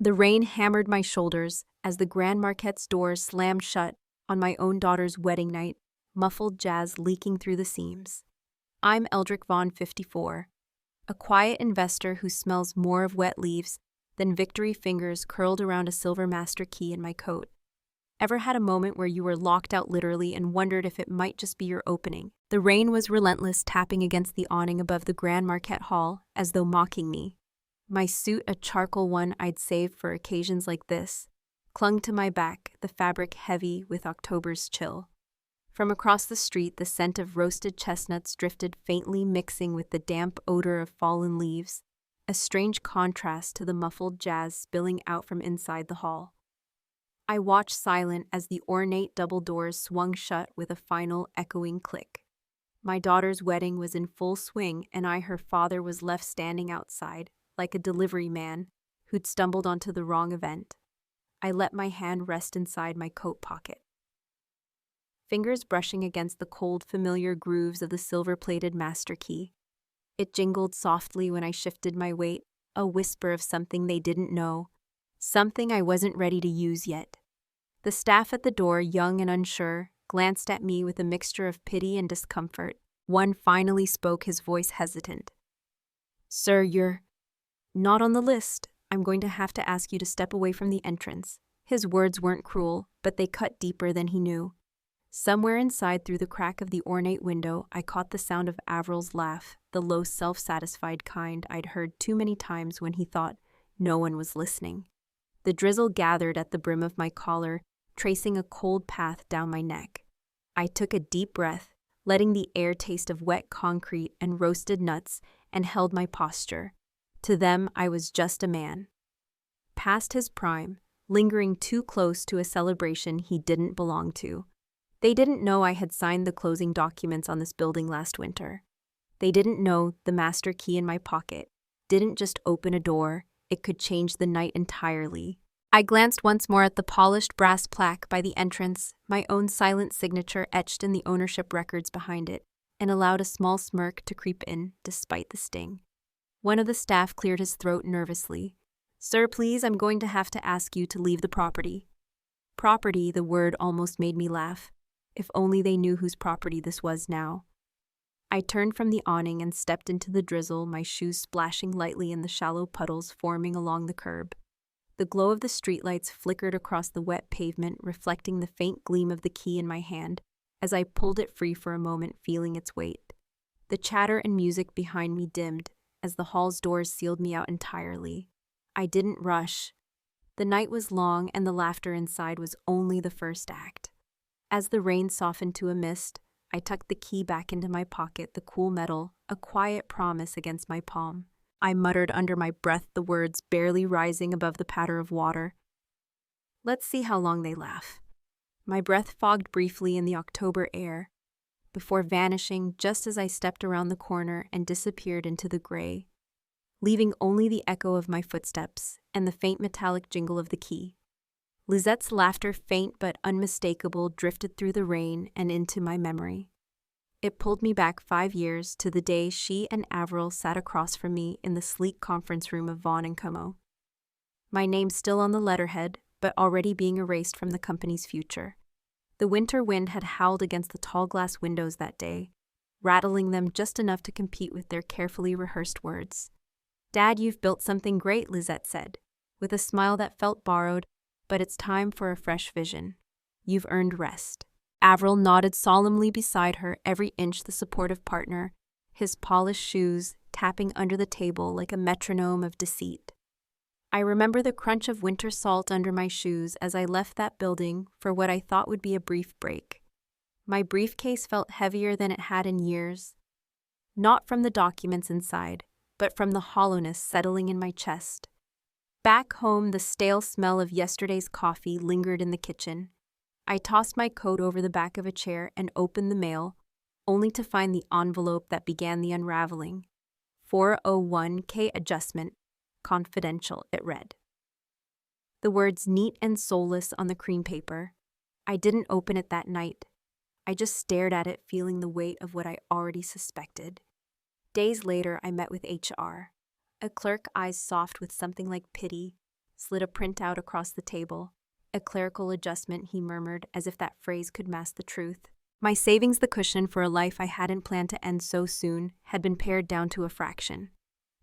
The rain hammered my shoulders as the Grand Marquette's doors slammed shut on my own daughter's wedding night, muffled jazz leaking through the seams. I'm Eldrick Vaughn, 54, a quiet investor who smells more of wet leaves than victory fingers curled around a silver master key in my coat. Ever had a moment where you were locked out literally and wondered if it might just be your opening? The rain was relentless, tapping against the awning above the Grand Marquette Hall as though mocking me. My suit, a charcoal one I'd saved for occasions like this, clung to my back, the fabric heavy with October's chill. From across the street, the scent of roasted chestnuts drifted faintly, mixing with the damp odor of fallen leaves, a strange contrast to the muffled jazz spilling out from inside the hall. I watched silent as the ornate double doors swung shut with a final echoing click. My daughter's wedding was in full swing, and I, her father, was left standing outside, like a delivery man who'd stumbled onto the wrong event. I let my hand rest inside my coat pocket, fingers brushing against the cold, familiar grooves of the silver-plated master key. It jingled softly when I shifted my weight, a whisper of something they didn't know, something I wasn't ready to use yet. The staff at the door, young and unsure, glanced at me with a mixture of pity and discomfort. One finally spoke, his voice hesitant. "Sir, you're not on the list. I'm going to have to ask you to step away from the entrance." His words weren't cruel, but they cut deeper than he knew. Somewhere inside, through the crack of the ornate window, I caught the sound of Avril's laugh, the low, self-satisfied kind I'd heard too many times when he thought no one was listening. The drizzle gathered at the brim of my collar, tracing a cold path down my neck. I took a deep breath, letting the air taste of wet concrete and roasted nuts, and held my posture. To them, I was just a man, past his prime, lingering too close to a celebration he didn't belong to. They didn't know I had signed the closing documents on this building last winter. They didn't know the master key in my pocket didn't just open a door, it could change the night entirely. I glanced once more at the polished brass plaque by the entrance, my own silent signature etched in the ownership records behind it, and allowed a small smirk to creep in despite the sting. One of the staff cleared his throat nervously. "Sir, please, I'm going to have to ask you to leave the property." Property, the word almost made me laugh. If only they knew whose property this was now. I turned from the awning and stepped into the drizzle, my shoes splashing lightly in the shallow puddles forming along the curb. The glow of the streetlights flickered across the wet pavement, reflecting the faint gleam of the key in my hand as I pulled it free for a moment, feeling its weight. The chatter and music behind me dimmed as the hall's doors sealed me out entirely. I didn't rush. The night was long, and the laughter inside was only the first act. As the rain softened to a mist, I tucked the key back into my pocket, the cool metal, a quiet promise against my palm. I muttered under my breath, the words barely rising above the patter of water. Let's see how long they laugh. My breath fogged briefly in the October air, before vanishing just as I stepped around the corner and disappeared into the gray, leaving only the echo of my footsteps and the faint metallic jingle of the key. Lizette's laughter, faint but unmistakable, drifted through the rain and into my memory. It pulled me back 5 years to the day she and Avril sat across from me in the sleek conference room of Vaughn & Como. My name still on the letterhead, but already being erased from the company's future. The winter wind had howled against the tall glass windows that day, rattling them just enough to compete with their carefully rehearsed words. "Dad, you've built something great," Lizette said, with a smile that felt borrowed, "but it's time for a fresh vision. You've earned rest." Avril nodded solemnly beside her, every inch the supportive partner, his polished shoes tapping under the table like a metronome of deceit. I remember the crunch of winter salt under my shoes as I left that building for what I thought would be a brief break. My briefcase felt heavier than it had in years, not from the documents inside, but from the hollowness settling in my chest. Back home, the stale smell of yesterday's coffee lingered in the kitchen. I tossed my coat over the back of a chair and opened the mail, only to find the envelope that began the unraveling. 401k adjustment, confidential, it read. The words neat and soulless on the cream paper. I didn't open it that night. I just stared at it, feeling the weight of what I already suspected. Days later, I met with HR. A clerk, eyes soft with something like pity, slid a printout across the table. A clerical adjustment, he murmured, as if that phrase could mask the truth. My savings, the cushion for a life I hadn't planned to end so soon, had been pared down to a fraction.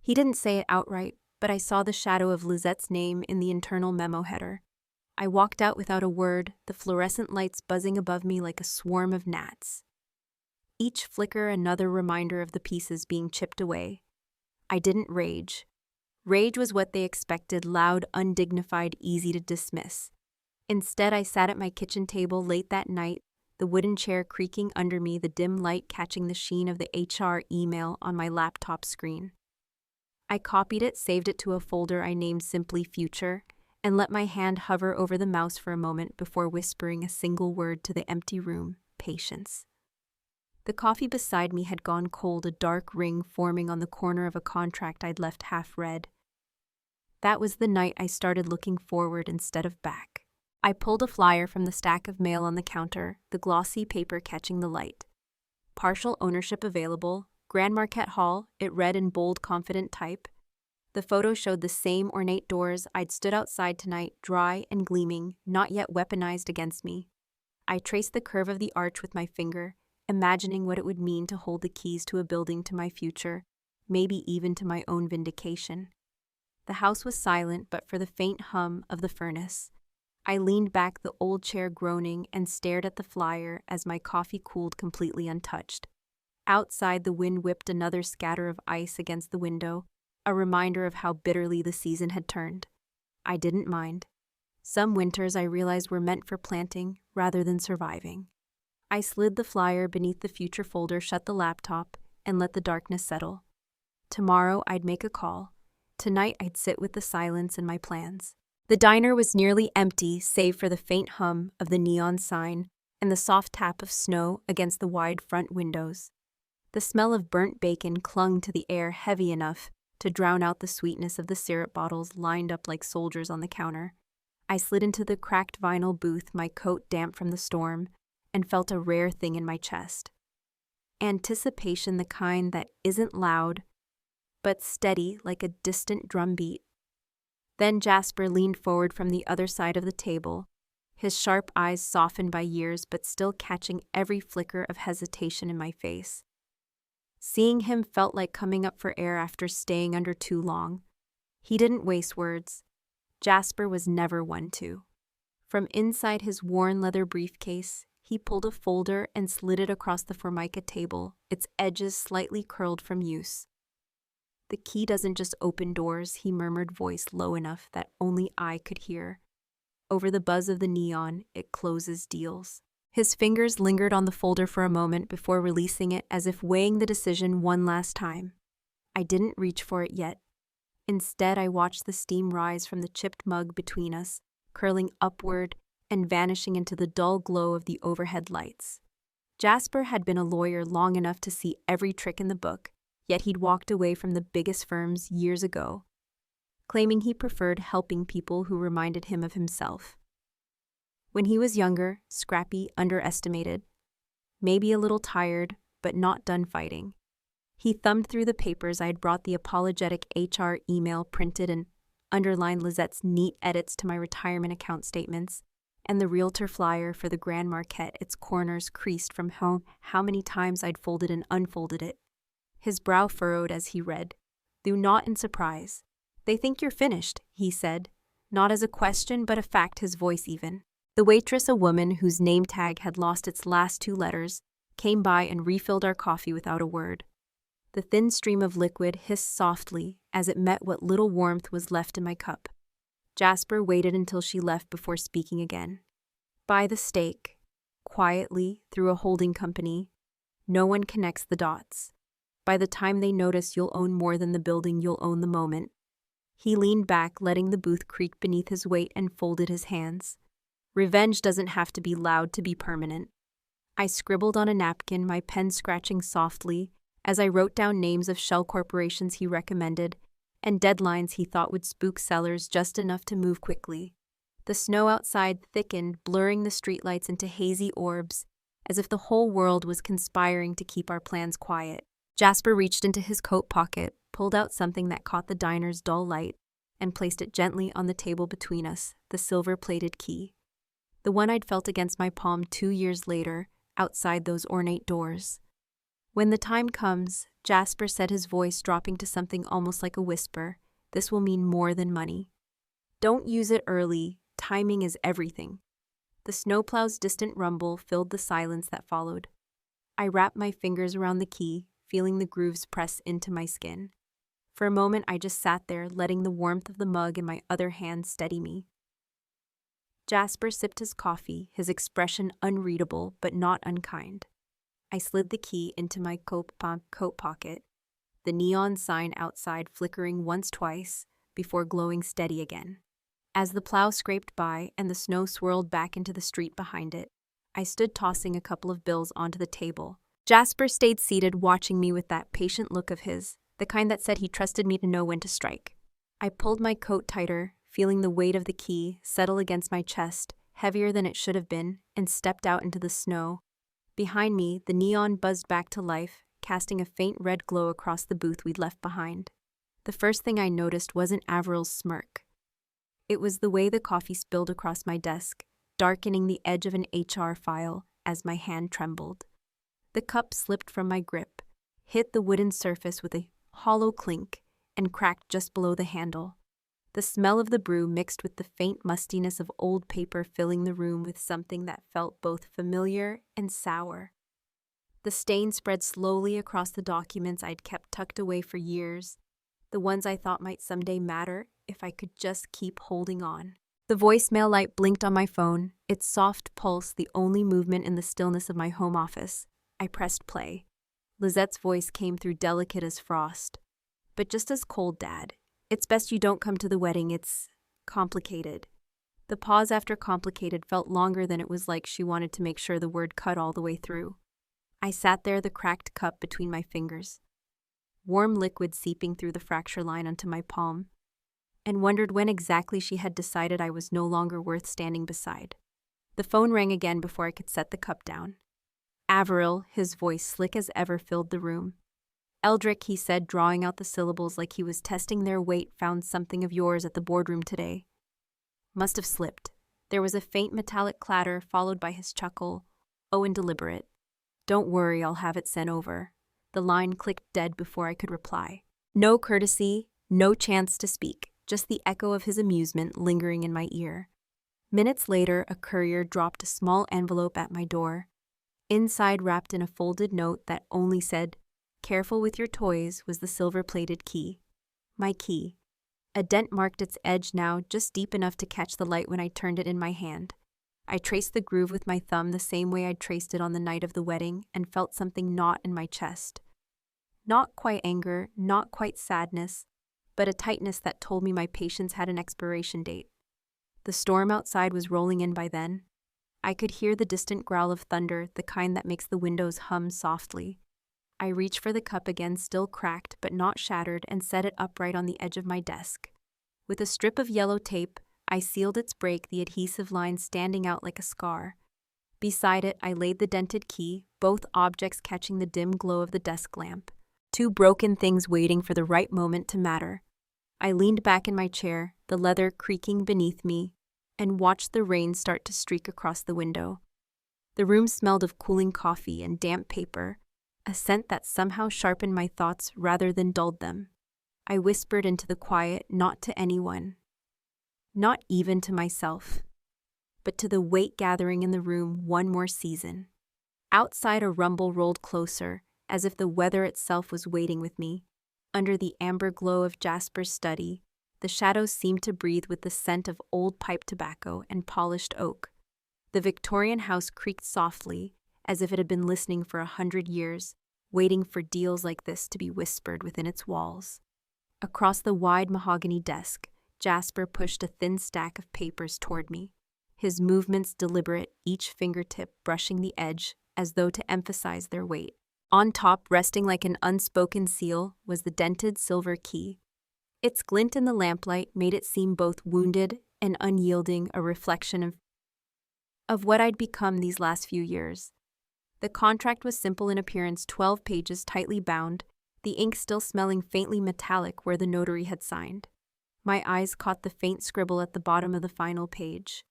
He didn't say it outright, but I saw the shadow of Lizette's name in the internal memo header. I walked out without a word, the fluorescent lights buzzing above me like a swarm of gnats. Each flicker another reminder of the pieces being chipped away. I didn't rage. Rage was what they expected, loud, undignified, easy to dismiss. Instead, I sat at my kitchen table late that night, the wooden chair creaking under me, the dim light catching the sheen of the HR email on my laptop screen. I copied it, saved it to a folder I named simply Future, and let my hand hover over the mouse for a moment before whispering a single word to the empty room: patience. The coffee beside me had gone cold, a dark ring forming on the corner of a contract I'd left half-read. That was the night I started looking forward instead of back. I pulled a flyer from the stack of mail on the counter, the glossy paper catching the light. Partial ownership available, Grand Marquette Hall, it read in bold, confident type. The photo showed the same ornate doors I'd stood outside tonight, dry and gleaming, not yet weaponized against me. I traced the curve of the arch with my finger, imagining what it would mean to hold the keys to a building, to my future, maybe even to my own vindication. The house was silent but for the faint hum of the furnace. I leaned back, the old chair groaning, and stared at the flyer as my coffee cooled completely untouched. Outside, the wind whipped another scatter of ice against the window, a reminder of how bitterly the season had turned. I didn't mind. Some winters, I realized, were meant for planting rather than surviving. I slid the flyer beneath the Future folder, shut the laptop, and let the darkness settle. Tomorrow, I'd make a call. Tonight, I'd sit with the silence in my plans. The diner was nearly empty, save for the faint hum of the neon sign and the soft tap of snow against the wide front windows. The smell of burnt bacon clung to the air, heavy enough to drown out the sweetness of the syrup bottles lined up like soldiers on the counter. I slid into the cracked vinyl booth, my coat damp from the storm, and felt a rare thing in my chest. Anticipation, the kind that isn't loud, but steady like a distant drumbeat. Then Jasper leaned forward from the other side of the table, his sharp eyes softened by years but still catching every flicker of hesitation in my face. Seeing him felt like coming up for air after staying under too long. He didn't waste words. Jasper was never one to. From inside his worn leather briefcase, he pulled a folder and slid it across the formica table, its edges slightly curled from use. "The key doesn't just open doors," he murmured, voice low enough that only I could hear. "Over the buzz of the neon, it closes deals." His fingers lingered on the folder for a moment before releasing it, as if weighing the decision one last time. I didn't reach for it yet. Instead, I watched the steam rise from the chipped mug between us, curling upward and vanishing into the dull glow of the overhead lights. Jasper had been a lawyer long enough to see every trick in the book, yet he'd walked away from the biggest firms years ago, claiming he preferred helping people who reminded him of himself. When he was younger, scrappy, underestimated, maybe a little tired, but not done fighting, he thumbed through the papers. I had brought the apologetic HR email printed and underlined Lizette's neat edits to my retirement account statements, and the realtor flyer for the Grand Marquette, its corners creased from how many times I'd folded and unfolded it. His brow furrowed as he read, though not in surprise. "They think you're finished," he said, not as a question but a fact, his voice even. The waitress, a woman whose name tag had lost its last two letters, came by and refilled our coffee without a word. The thin stream of liquid hissed softly as it met what little warmth was left in my cup. Jasper waited until she left before speaking again. "Buy the stake, quietly, through a holding company. No one connects the dots. By the time they notice you'll own more than the building, you'll own the moment." He leaned back, letting the booth creak beneath his weight, and folded his hands. "Revenge doesn't have to be loud to be permanent." I scribbled on a napkin, my pen scratching softly, as I wrote down names of shell corporations he recommended and deadlines he thought would spook sellers just enough to move quickly. The snow outside thickened, blurring the streetlights into hazy orbs, as if the whole world was conspiring to keep our plans quiet. Jasper reached into his coat pocket, pulled out something that caught the diner's dull light, and placed it gently on the table between us, the silver-plated key. The one I'd felt against my palm 2 years later, outside those ornate doors. When the time comes, Jasper said, his voice dropping to something almost like a whisper, this will mean more than money. Don't use it early, timing is everything. The snowplow's distant rumble filled the silence that followed. I wrapped my fingers around the key, feeling the grooves press into my skin. For a moment, I just sat there, letting the warmth of the mug in my other hand steady me. Jasper sipped his coffee, his expression unreadable but not unkind. I slid the key into my coat pocket, the neon sign outside flickering once-twice before glowing steady again. As the plow scraped by and the snow swirled back into the street behind it, I stood tossing a couple of bills onto the table. Jasper stayed seated, watching me with that patient look of his, the kind that said he trusted me to know when to strike. I pulled my coat tighter, feeling the weight of the key settle against my chest, heavier than it should have been, and stepped out into the snow. Behind me, the neon buzzed back to life, casting a faint red glow across the booth we'd left behind. The first thing I noticed wasn't Averil's smirk. It was the way the coffee spilled across my desk, darkening the edge of an HR file as my hand trembled. The cup slipped from my grip, hit the wooden surface with a hollow clink, and cracked just below the handle. The smell of the brew mixed with the faint mustiness of old paper filling the room with something that felt both familiar and sour. The stain spread slowly across the documents I'd kept tucked away for years, the ones I thought might someday matter if I could just keep holding on. The voicemail light blinked on my phone, its soft pulse the only movement in the stillness of my home office. I pressed play. Lizette's voice came through, delicate as frost. But just as cold, Dad. It's best you don't come to the wedding, it's complicated. The pause after complicated felt longer than it was like she wanted to make sure the word cut all the way through. I sat there, the cracked cup between my fingers, warm liquid seeping through the fracture line onto my palm, and wondered when exactly she had decided I was no longer worth standing beside. The phone rang again before I could set the cup down. Averil, his voice slick as ever, filled the room. Eldrick, he said, drawing out the syllables like he was testing their weight, found something of yours at the boardroom today. Must have slipped. There was a faint metallic clatter, followed by his chuckle. Oh, and deliberate. Don't worry, I'll have it sent over. The line clicked dead before I could reply. No courtesy, no chance to speak, just the echo of his amusement lingering in my ear. Minutes later, a courier dropped a small envelope at my door. Inside, wrapped in a folded note that only said, "Careful with your toys," was the silver-plated key. My key. A dent marked its edge now, just deep enough to catch the light when I turned it in my hand. I traced the groove with my thumb the same way I'd traced it on the night of the wedding and felt something knot in my chest. Not quite anger, not quite sadness, but a tightness that told me my patience had an expiration date. The storm outside was rolling in by then. I could hear the distant growl of thunder, the kind that makes the windows hum softly. I reached for the cup again, still cracked but not shattered, and set it upright on the edge of my desk. With a strip of yellow tape, I sealed its break, the adhesive line standing out like a scar. Beside it, I laid the dented key, both objects catching the dim glow of the desk lamp. Two broken things waiting for the right moment to matter. I leaned back in my chair, the leather creaking beneath me, and watched the rain start to streak across the window. The room smelled of cooling coffee and damp paper, a scent that somehow sharpened my thoughts rather than dulled them. I whispered into the quiet, not to anyone, not even to myself, but to the weight gathering in the room one more season. Outside, a rumble rolled closer, as if the weather itself was waiting with me. Under the amber glow of Jasper's study, the shadows seemed to breathe with the scent of old pipe tobacco and polished oak. The Victorian house creaked softly, as if it had been listening for 100 years, waiting for deals like this to be whispered within its walls. Across the wide mahogany desk, Jasper pushed a thin stack of papers toward me, his movements deliberate, each fingertip brushing the edge as though to emphasize their weight. On top, resting like an unspoken seal, was the dented silver key. Its glint in the lamplight made it seem both wounded and unyielding, a reflection of what I'd become these last few years. The contract was simple in appearance, 12 pages tightly bound, the ink still smelling faintly metallic where the notary had signed. My eyes caught the faint scribble at the bottom of the final page.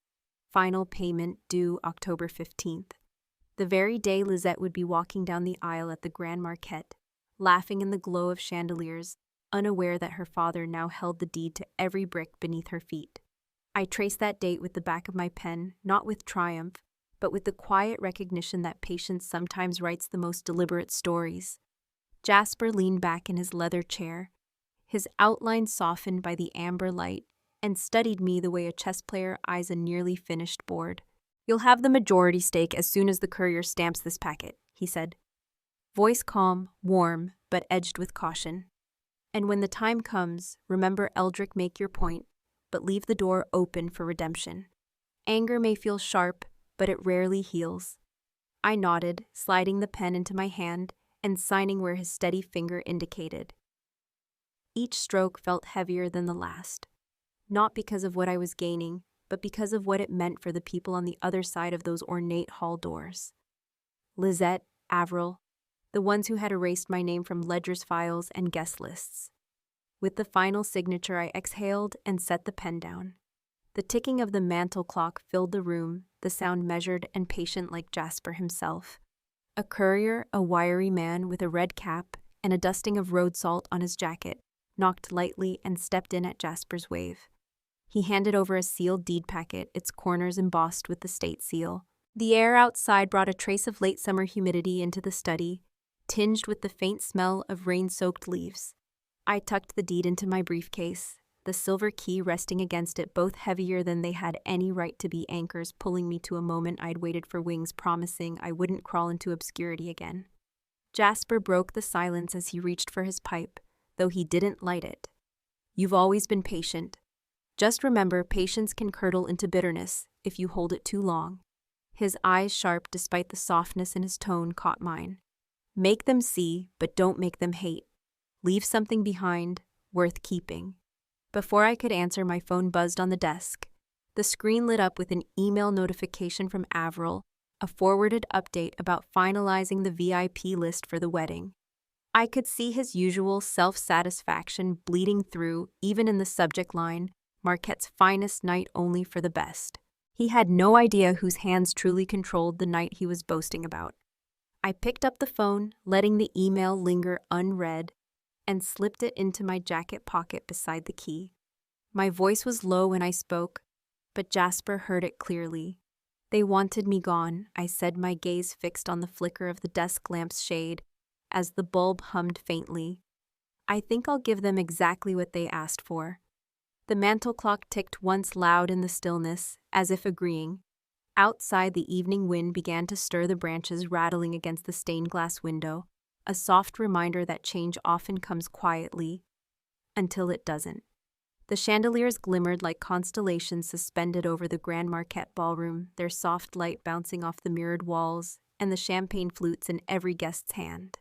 Final payment due October 15th. The very day Lizette would be walking down the aisle at the Grand Marquette, laughing in the glow of chandeliers, unaware that her father now held the deed to every brick beneath her feet. I traced that date with the back of my pen, not with triumph, but with the quiet recognition that patience sometimes writes the most deliberate stories. Jasper leaned back in his leather chair, his outline softened by the amber light, and studied me the way a chess player eyes a nearly finished board. "You'll have the majority stake as soon as the courier stamps this packet," he said. Voice calm, warm, but edged with caution. "And when the time comes, remember, Eldrick, make your point, but leave the door open for redemption. Anger may feel sharp, but it rarely heals." I nodded, sliding the pen into my hand and signing where his steady finger indicated. Each stroke felt heavier than the last, not because of what I was gaining, but because of what it meant for the people on the other side of those ornate hall doors. Lizette, Avril, the ones who had erased my name from ledger's files and guest lists. With the final signature, I exhaled and set the pen down. The ticking of the mantel clock filled the room, the sound measured and patient like Jasper himself. A courier, a wiry man with a red cap and a dusting of road salt on his jacket, knocked lightly and stepped in at Jasper's wave. He handed over a sealed deed packet, its corners embossed with the state seal. The air outside brought a trace of late summer humidity into the study, tinged with the faint smell of rain-soaked leaves. I tucked the deed into my briefcase, the silver key resting against it, both heavier than they had any right to be, anchors pulling me to a moment I'd waited for, wings promising I wouldn't crawl into obscurity again. Jasper broke the silence as he reached for his pipe, though he didn't light it. "You've always been patient. Just remember, patience can curdle into bitterness if you hold it too long." His eyes, sharp despite the softness in his tone, caught mine. "Make them see, but don't make them hate. Leave something behind, worth keeping." Before I could answer, my phone buzzed on the desk. The screen lit up with an email notification from Avril, a forwarded update about finalizing the VIP list for the wedding. I could see his usual self-satisfaction bleeding through, even in the subject line, "Marquette's finest night only for the best." He had no idea whose hands truly controlled the night he was boasting about. I picked up the phone, letting the email linger unread, and slipped it into my jacket pocket beside the key. My voice was low when I spoke, but Jasper heard it clearly. "They wanted me gone," I said, my gaze fixed on the flicker of the desk lamp's shade as the bulb hummed faintly. "I think I'll give them exactly what they asked for." The mantel clock ticked once, loud in the stillness, as if agreeing. Outside, the evening wind began to stir the branches rattling against the stained glass window, a soft reminder that change often comes quietly, until it doesn't. The chandeliers glimmered like constellations suspended over the Grand Marquette ballroom, their soft light bouncing off the mirrored walls and the champagne flutes in every guest's hand.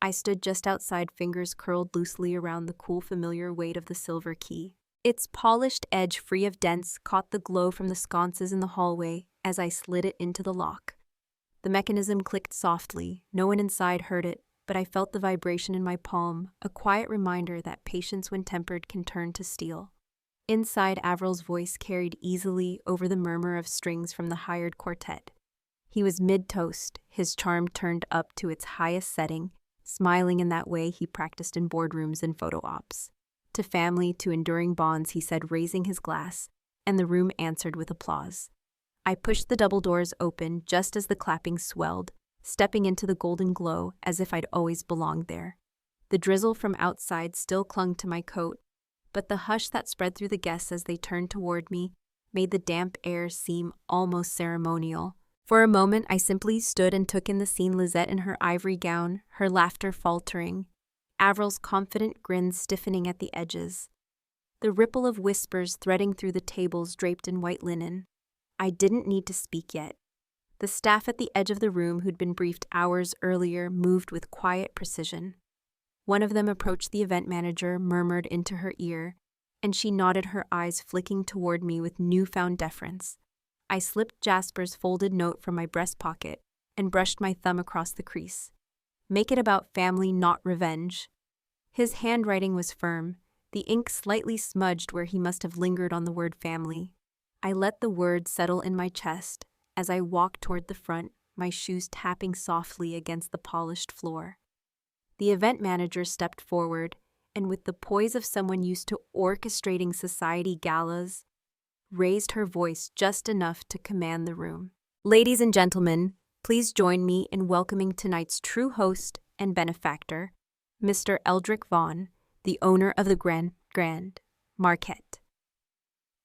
I stood just outside, fingers curled loosely around the cool, familiar weight of the silver key. Its polished edge, free of dents, caught the glow from the sconces in the hallway as I slid it into the lock. The mechanism clicked softly. No one inside heard it, but I felt the vibration in my palm, a quiet reminder that patience, when tempered, can turn to steel. Inside, Avril's voice carried easily over the murmur of strings from the hired quartet. He was mid-toast, his charm turned up to its highest setting, smiling in that way he practiced in boardrooms and photo ops. "To family, to enduring bonds," he said, raising his glass, and the room answered with applause. I pushed the double doors open just as the clapping swelled, stepping into the golden glow as if I'd always belonged there. The drizzle from outside still clung to my coat, but the hush that spread through the guests as they turned toward me made the damp air seem almost ceremonial. For a moment, I simply stood and took in the scene: Lizette in her ivory gown, her laughter faltering, Avril's confident grin stiffening at the edges, the ripple of whispers threading through the tables draped in white linen. I didn't need to speak yet. The staff at the edge of the room, who'd been briefed hours earlier, moved with quiet precision. One of them approached the event manager, murmured into her ear, and she nodded, her eyes flicking toward me with newfound deference. I slipped Jasper's folded note from my breast pocket and brushed my thumb across the crease. "Make it about family, not revenge." His handwriting was firm, the ink slightly smudged where he must have lingered on the word family. I let the word settle in my chest as I walked toward the front, my shoes tapping softly against the polished floor. The event manager stepped forward, and with the poise of someone used to orchestrating society galas, raised her voice just enough to command the room. Ladies and gentlemen, please join me in welcoming tonight's true host and benefactor, Mr. Eldrick Vaughn, the owner of the Grand Marquette.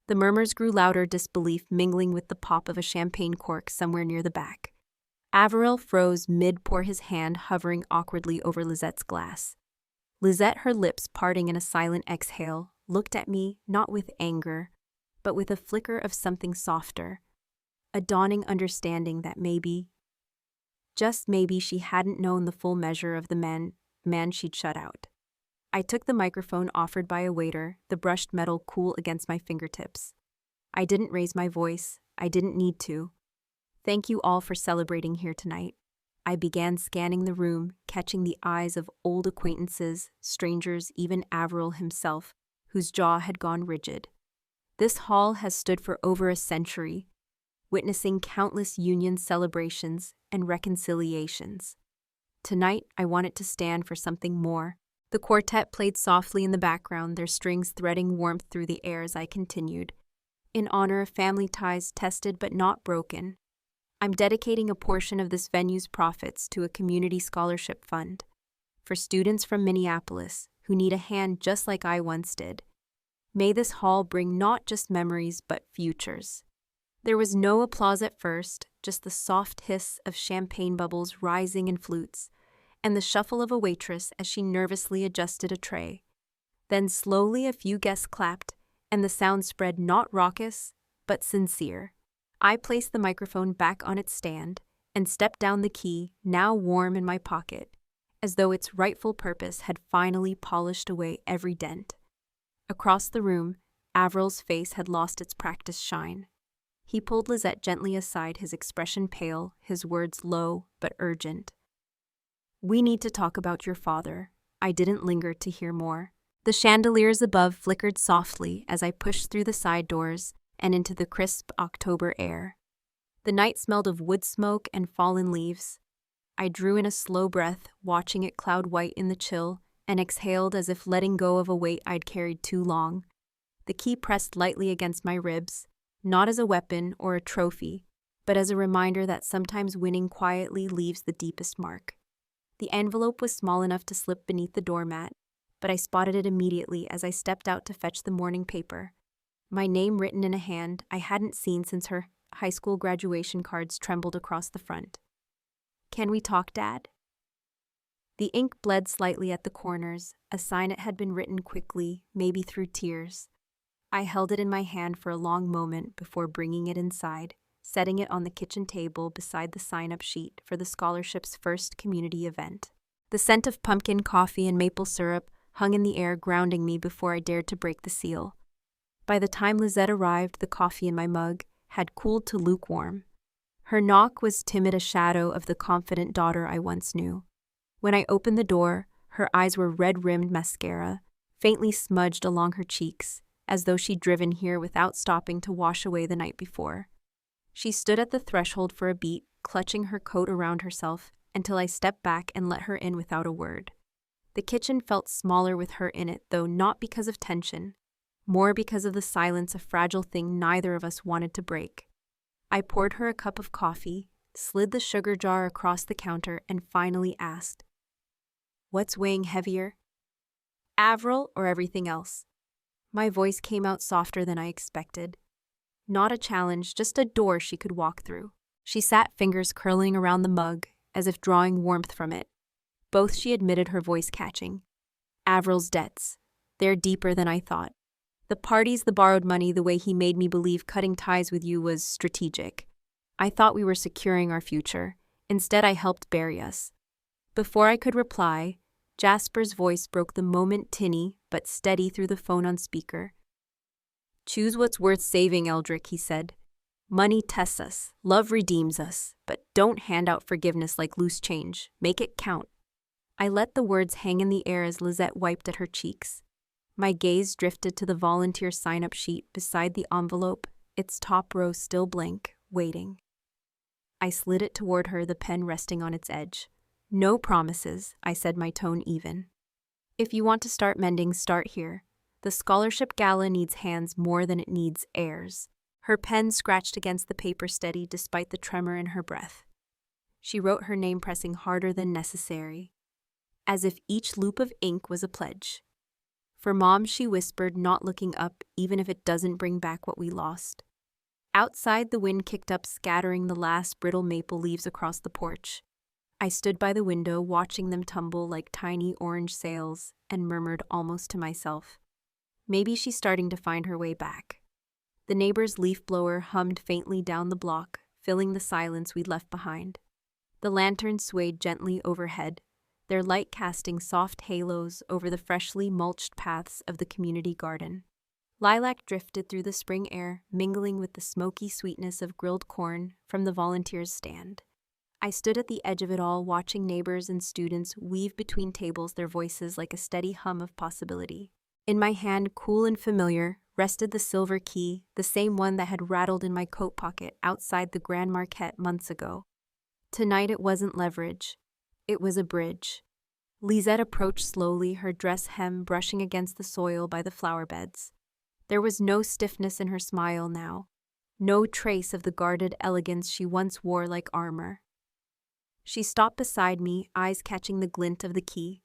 The murmurs grew louder, disbelief mingling with the pop of a champagne cork somewhere near the back. Averill froze mid-pour, his hand hovering awkwardly over Lizette's glass. Lisette, her lips parting in a silent exhale, looked at me not with anger, but with a flicker of something softer, a dawning understanding that maybe, just maybe, she hadn't known the full measure of the man she'd shut out. I took the microphone offered by a waiter, the brushed metal cool against my fingertips. I didn't raise my voice. I didn't need to. Thank you all for celebrating here tonight. I began scanning the room, catching the eyes of old acquaintances, strangers, even Averill himself, whose jaw had gone rigid. This hall has stood for over a century, witnessing countless union celebrations and reconciliations. Tonight, I want it to stand for something more. The quartet played softly in the background, their strings threading warmth through the air as I continued. In honor of family ties tested but not broken, I'm dedicating a portion of this venue's profits to a community scholarship fund for students from Minneapolis who need a hand just like I once did. May this hall bring not just memories but futures. There was no applause at first, just the soft hiss of champagne bubbles rising in flutes, and the shuffle of a waitress as she nervously adjusted a tray. Then slowly a few guests clapped, and the sound spread not raucous, but sincere. I placed the microphone back on its stand and stepped down the key, now warm in my pocket, as though its rightful purpose had finally polished away every dent. Across the room, Averill's face had lost its practiced shine. He pulled Lisette gently aside, his expression pale, his words low but urgent. We need to talk about your father. I didn't linger to hear more. The chandeliers above flickered softly as I pushed through the side doors and into the crisp October air. The night smelled of wood smoke and fallen leaves. I drew in a slow breath, watching it cloud white in the chill, and exhaled as if letting go of a weight I'd carried too long. The key pressed lightly against my ribs, not as a weapon or a trophy, but as a reminder that sometimes winning quietly leaves the deepest mark. The envelope was small enough to slip beneath the doormat, but I spotted it immediately as I stepped out to fetch the morning paper. My name written in a hand I hadn't seen since her high school graduation cards trembled across the front. Can we talk, Dad? The ink bled slightly at the corners, a sign it had been written quickly, maybe through tears. I held it in my hand for a long moment before bringing it inside, setting it on the kitchen table beside the sign-up sheet for the scholarship's first community event. The scent of pumpkin coffee and maple syrup hung in the air, grounding me before I dared to break the seal. By the time Lisette arrived, the coffee in my mug had cooled to lukewarm. Her knock was timid, a shadow of the confident daughter I once knew. When I opened the door, her eyes were red-rimmed mascara, faintly smudged along her cheeks, as though she'd driven here without stopping to wash away the night before. She stood at the threshold for a beat, clutching her coat around herself, until I stepped back and let her in without a word. The kitchen felt smaller with her in it, though not because of tension, more because of the silence, a fragile thing neither of us wanted to break. I poured her a cup of coffee, slid the sugar jar across the counter, and finally asked, "What's weighing heavier? Averill or everything else?" My voice came out softer than I expected. Not a challenge, just a door she could walk through. She sat, fingers curling around the mug, as if drawing warmth from it. Both, she admitted, her voice catching. Averill's debts. They're deeper than I thought. The parties, the borrowed money, the way he made me believe cutting ties with you was strategic. I thought we were securing our future. Instead, I helped bury us. Before I could reply, Jasper's voice broke the moment, tinny but steady through the phone on speaker. "Choose what's worth saving, Eldrick," he said. "Money tests us, love redeems us, but don't hand out forgiveness like loose change. Make it count." I let the words hang in the air as Lisette wiped at her cheeks. My gaze drifted to the volunteer sign-up sheet beside the envelope, its top row still blank, waiting. I slid it toward her, the pen resting on its edge. No promises, I said, my tone even. If you want to start mending, start here. The scholarship gala needs hands more than it needs heirs. Her pen scratched against the paper steady despite the tremor in her breath. She wrote her name, pressing harder than necessary, as if each loop of ink was a pledge. For Mom, she whispered, not looking up, even if it doesn't bring back what we lost. Outside, the wind kicked up, scattering the last brittle maple leaves across the porch. I stood by the window, watching them tumble like tiny orange sails, and murmured almost to myself, maybe she's starting to find her way back. The neighbor's leaf blower hummed faintly down the block, filling the silence we'd left behind. The lanterns swayed gently overhead, their light casting soft halos over the freshly mulched paths of the community garden. Lilac drifted through the spring air, mingling with the smoky sweetness of grilled corn from the volunteers' stand. I stood at the edge of it all, watching neighbors and students weave between tables, their voices like a steady hum of possibility. In my hand, cool and familiar, rested the silver key, the same one that had rattled in my coat pocket outside the Grand Marquette months ago. Tonight it wasn't leverage. It was a bridge. Lisette approached slowly, her dress hem brushing against the soil by the flower beds. There was no stiffness in her smile now, no trace of the guarded elegance she once wore like armor. She stopped beside me, eyes catching the glint of the key.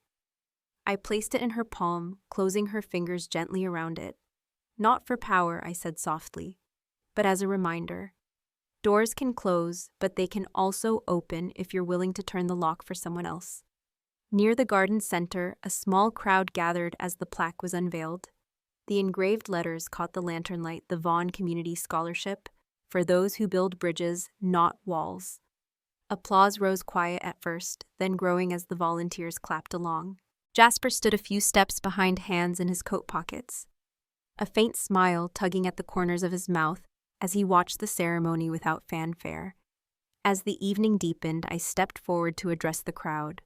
I placed it in her palm, closing her fingers gently around it. Not for power, I said softly, but as a reminder. Doors can close, but they can also open if you're willing to turn the lock for someone else. Near the garden center, a small crowd gathered as the plaque was unveiled. The engraved letters caught the lantern light, the Vaughn Community Scholarship, for those who build bridges, not walls. Applause rose quiet at first, then growing as the volunteers clapped along. Jasper stood a few steps behind, hands in his coat pockets, a faint smile tugging at the corners of his mouth as he watched the ceremony without fanfare. As the evening deepened, I stepped forward to address the crowd.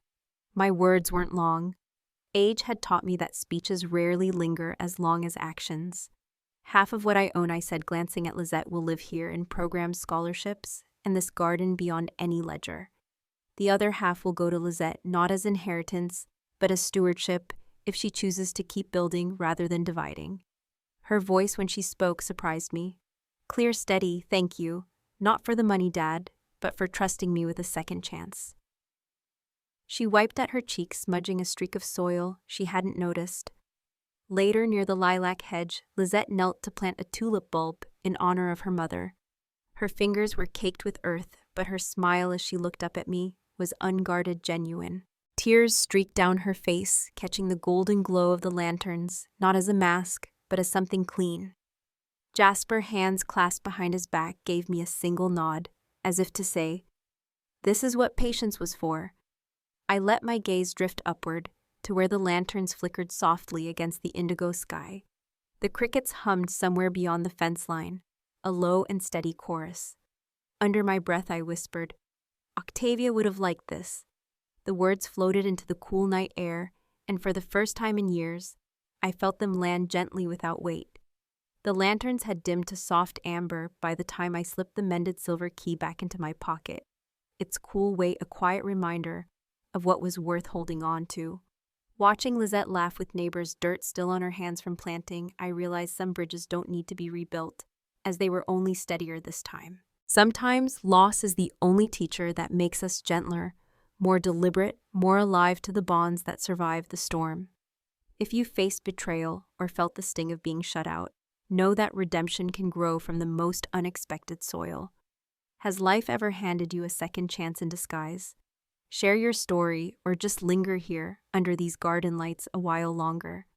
My words weren't long. Age had taught me that speeches rarely linger as long as actions. Half of what I own, I said, glancing at Lisette, will live here in program scholarships and this garden beyond any ledger. The other half will go to Lisette, not as inheritance, but as stewardship, if she chooses to keep building rather than dividing. Her voice when she spoke surprised me. Clear, steady, thank you. Not for the money, Dad, but for trusting me with a second chance. She wiped at her cheek, smudging a streak of soil she hadn't noticed. Later, near the lilac hedge, Lisette knelt to plant a tulip bulb in honor of her mother. Her fingers were caked with earth, but her smile as she looked up at me was unguarded, genuine. Tears streaked down her face, catching the golden glow of the lanterns, not as a mask, but as something clean. Jasper, hands clasped behind his back, gave me a single nod, as if to say, "This is what patience was for." I let my gaze drift upward, to where the lanterns flickered softly against the indigo sky. The crickets hummed somewhere beyond the fence line, a low and steady chorus. Under my breath, I whispered, "Octavia would have liked this." The words floated into the cool night air, and for the first time in years, I felt them land gently without weight. The lanterns had dimmed to soft amber by the time I slipped the mended silver key back into my pocket, its cool weight a quiet reminder of what was worth holding on to. Watching Lisette laugh with neighbors' dirt still on her hands from planting, I realized some bridges don't need to be rebuilt, as they were only steadier this time. Sometimes, loss is the only teacher that makes us gentler, more deliberate, more alive to the bonds that survive the storm. If you faced betrayal or felt the sting of being shut out, know that redemption can grow from the most unexpected soil. Has life ever handed you a second chance in disguise? Share your story or just linger here under these garden lights a while longer.